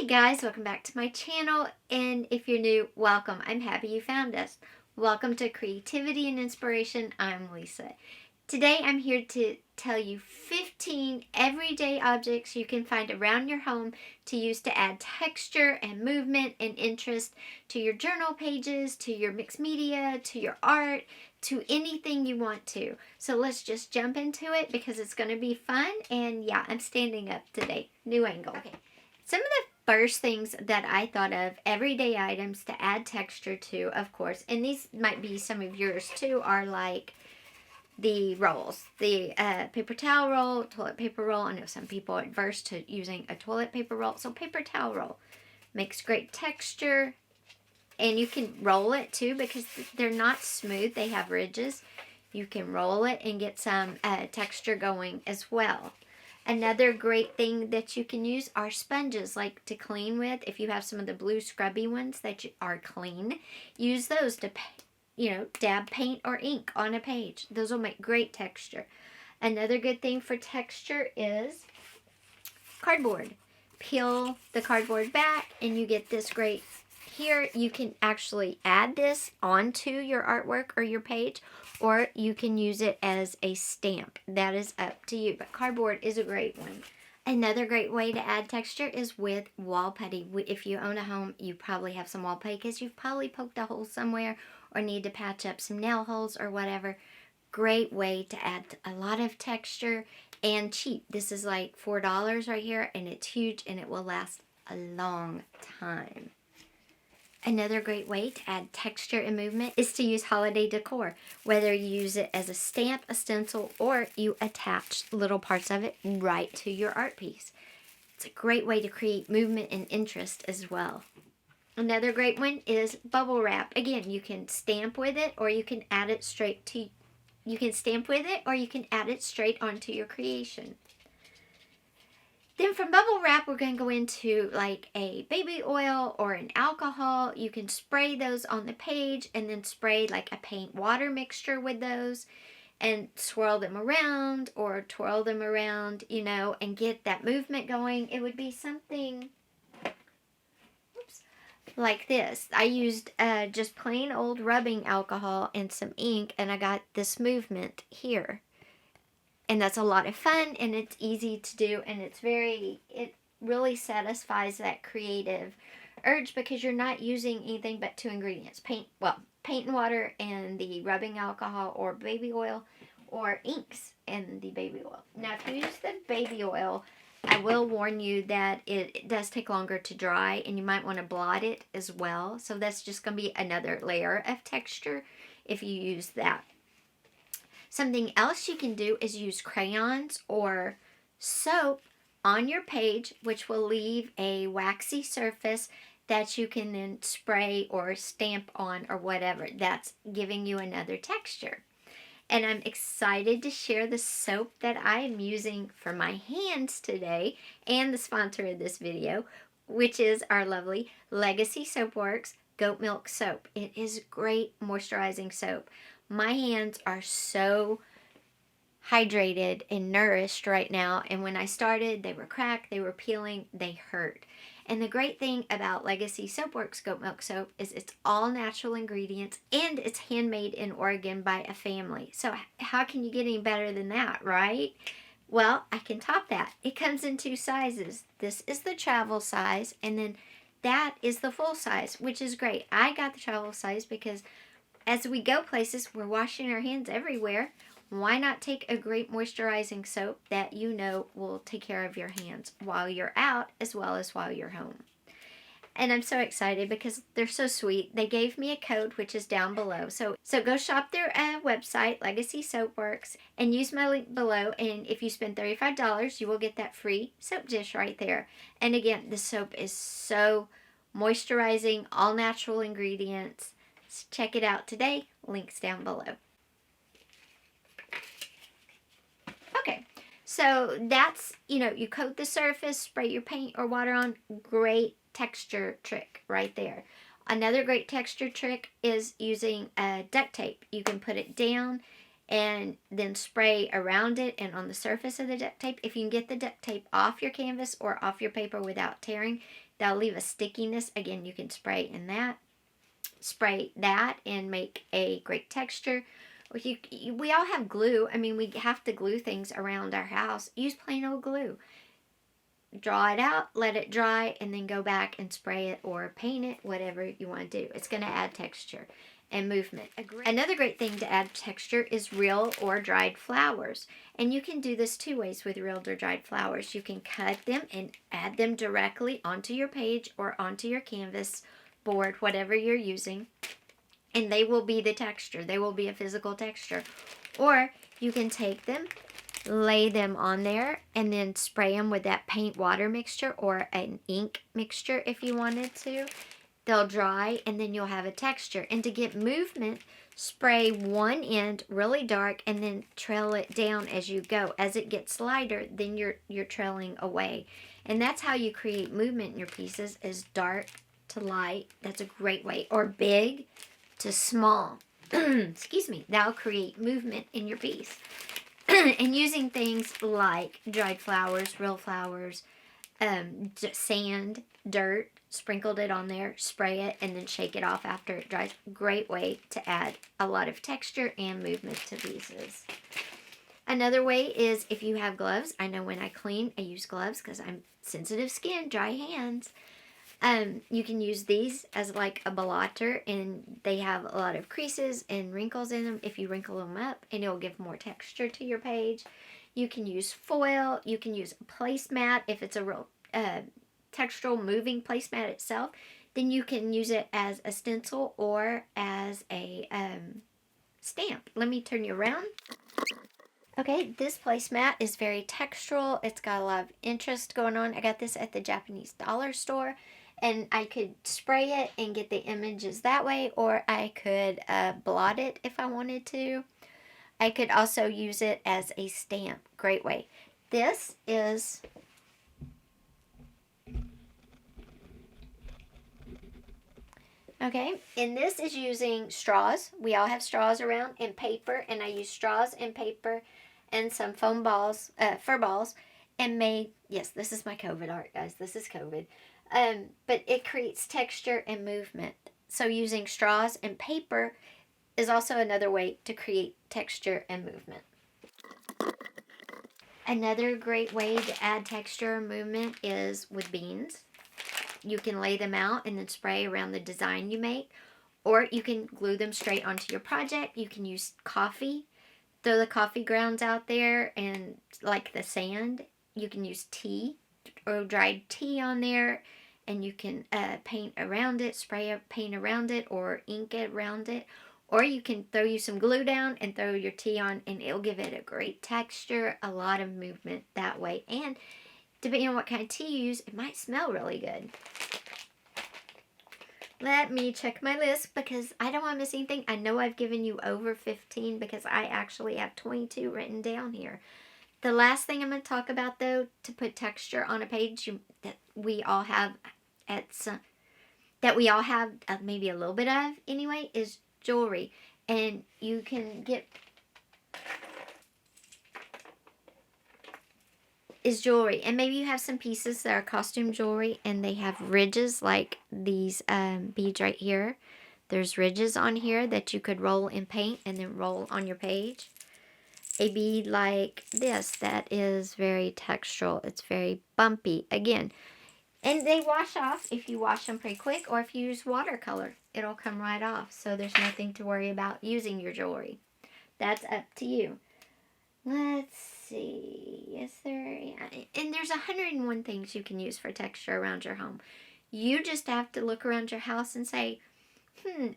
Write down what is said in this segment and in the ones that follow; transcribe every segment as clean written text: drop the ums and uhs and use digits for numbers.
Hey guys, welcome back to my channel, and if you're new, welcome. I'm happy you found us. Welcome to Creativity and Inspiration. I'm Lisa. Today I'm here to tell you 15 everyday objects you can find around your home to use to add texture and movement and interest to your journal pages, to your mixed media, to your art, to anything you want to. So let's just jump into it because it's going to be fun. And yeah, I'm standing up today. New angle. Okay. Some of the first things that I thought of, everyday items to add texture to, of course, and these might be some of yours too, are like the rolls. The paper towel roll, toilet paper roll. I know some people are adverse to using a toilet paper roll, so paper towel roll makes great texture. And you can roll it too because they're not smooth, they have ridges. You can roll it and get some texture going as well. Another great thing that you can use are sponges, like to clean with. If you have some of the blue scrubby ones that are clean, use those to, dab paint or ink on a page. Those will make great texture. Another good thing for texture is cardboard. Peel the cardboard back and you get this great. Here you can actually add this onto your artwork or your page, or you can use it as a stamp. That is up to you, but cardboard is a great one. Another great way to add texture is with wall putty. If you own a home, you probably have some wall putty because you've probably poked a hole somewhere or need to patch up some nail holes or whatever. Great way to add a lot of texture and cheap. This is like $4 right here, and it's huge and it will last a long time. Another great way to add texture and movement is to use holiday decor. Whether you use it as a stamp, a stencil, or you attach little parts of it right to your art piece. It's a great way to create movement and interest as well. Another great one is bubble wrap. Again, you can stamp with it or you can add it straight to, you can stamp with it or you can add it straight onto your creation. Then from bubble wrap, we're going to go into like a baby oil or an alcohol. You can spray those on the page and then spray like a paint water mixture with those and swirl them around or twirl them around, and get that movement going. It would be something like this. I used just plain old rubbing alcohol and some ink, and I got this movement here. And that's a lot of fun, and it's easy to do, and it really satisfies that creative urge because you're not using anything but 2 ingredients. Paint and water and the rubbing alcohol or baby oil, or inks and the baby oil. Now, if you use the baby oil, I will warn you that it does take longer to dry, and you might want to blot it as well. So that's just going to be another layer of texture if you use that. Something else you can do is use crayons or soap on your page, which will leave a waxy surface that you can then spray or stamp on or whatever. That's giving you another texture. And I'm excited to share the soap that I am using for my hands today, and the sponsor of this video, which is our lovely Legacy Soapworks Goat Milk Soap. It is great moisturizing soap. My hands are so hydrated and nourished right now, and when I started, they were cracked, they were peeling, they hurt. And the great thing about Legacy Soapworks Goat Milk Soap is it's all natural ingredients, and it's handmade in Oregon by a family. So how can you get any better than that, right? Well, I can top that. It comes in 2 sizes. This is the travel size, and then that is the full size, which is great. I got the travel size because as we go places, we're washing our hands everywhere. Why not take a great moisturizing soap that will take care of your hands while you're out as well as while you're home? And I'm so excited because they're so sweet. They gave me a code, which is down below. So go shop their website, Legacy Soapworks, and use my link below. And if you spend $35, you will get that free soap dish right there. And again, the soap is so moisturizing, all natural ingredients. Check it out today. Links down below. Okay, so that's, you coat the surface, spray your paint or water on. Great texture trick right there. Another great texture trick is using duct tape. You can put it down and then spray around it and on the surface of the duct tape. If you can get the duct tape off your canvas or off your paper without tearing, They'll leave a stickiness. Again, you can spray that and make a great texture. We all have glue. I mean, we have to glue things around our house. Use plain old glue. Draw it out, let it dry, and then go back and spray it or paint it, whatever you want to do. It's going to add texture and movement. Another great thing to add texture is real or dried flowers. And you can do this two ways with real or dried flowers. You can cut them and add them directly onto your page or onto your canvas board, whatever you're using. And they will be the texture. They will be a physical texture. Or you can take them, lay them on there, and then spray them with that paint water mixture or an ink mixture if you wanted to. They'll dry, and then you'll have a texture. And to get movement, spray one end really dark and then trail it down as you go. As it gets lighter, then you're trailing away. And that's how you create movement in your pieces, is dark to light. That's a great way. Or big to small. Excuse me. That'll create movement in your piece. And using things like dried flowers, real flowers, sand, dirt, sprinkled it on there, spray it, and then shake it off after it dries. Great way to add a lot of texture and movement to pieces. Another way is if you have gloves. I know when I clean, I use gloves because I'm sensitive skin, dry hands. You can use these as like a blotter, and they have a lot of creases and wrinkles in them if you wrinkle them up, and it'll give more texture to your page. You can use foil. You can use a placemat if it's a real textural moving placemat itself. Then you can use it as a stencil or as a stamp. Let me turn you around. Okay, this placemat is very textural. It's got a lot of interest going on. I got this at the Japanese dollar store. And I could spray it and get the images that way, or I could blot it if I wanted to. I could also use it as a stamp. Great way. This is okay, and this is using straws. We all have straws around, and paper, and I use straws and paper and some foam balls, fur balls, and made, yes, this is my COVID art, guys. This is COVID. But it creates texture and movement. So using straws and paper is also another way to create texture and movement. Another great way to add texture and movement is with beans. You can lay them out and then spray around the design you make. Or you can glue them straight onto your project. You can use coffee. Throw the coffee grounds out there, and like the sand, you can use tea or dried tea on there. And you can paint around it, spray paint around it, or ink it around it. Or you can throw you some glue down and throw your tea on, and it'll give it a great texture, a lot of movement that way. And depending on what kind of tea you use, it might smell really good. Let me check my list because I don't want to miss anything. I know I've given you over 15 because I actually have 22 written down here. The last thing I'm going to talk about, though, to put texture on a page that we all have maybe a little bit of anyway, is jewelry. And you can get jewelry. And maybe you have some pieces that are costume jewelry and they have ridges like these beads right here. There's ridges on here that you could roll in paint and then roll on your page. A bead like this that is very textural. It's very bumpy. Again, and they wash off if you wash them pretty quick, or if you use watercolor, it'll come right off. So there's nothing to worry about using your jewelry. That's up to you. Let's see. Is there... And there's 101 things you can use for texture around your home. You just have to look around your house and say,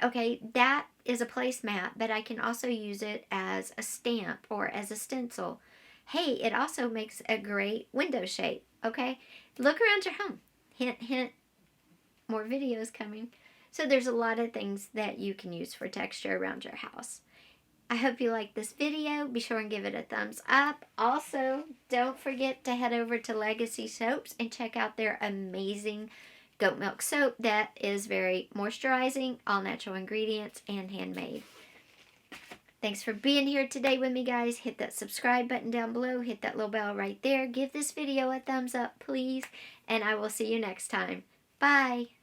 okay, that is a placemat, but I can also use it as a stamp or as a stencil. Hey, it also makes a great window shape, okay? Look around your home. Hint, hint. More videos coming. So there's a lot of things that you can use for texture around your house. I hope you liked this video. Be sure and give it a thumbs up. Also, don't forget to head over to Legacy Soaps and check out their amazing goat milk soap that is very moisturizing, all natural ingredients, and handmade. Thanks for being here today with me, guys. Hit that subscribe button down below. Hit that little bell right there. Give this video a thumbs up, please. And I will see you next time. Bye.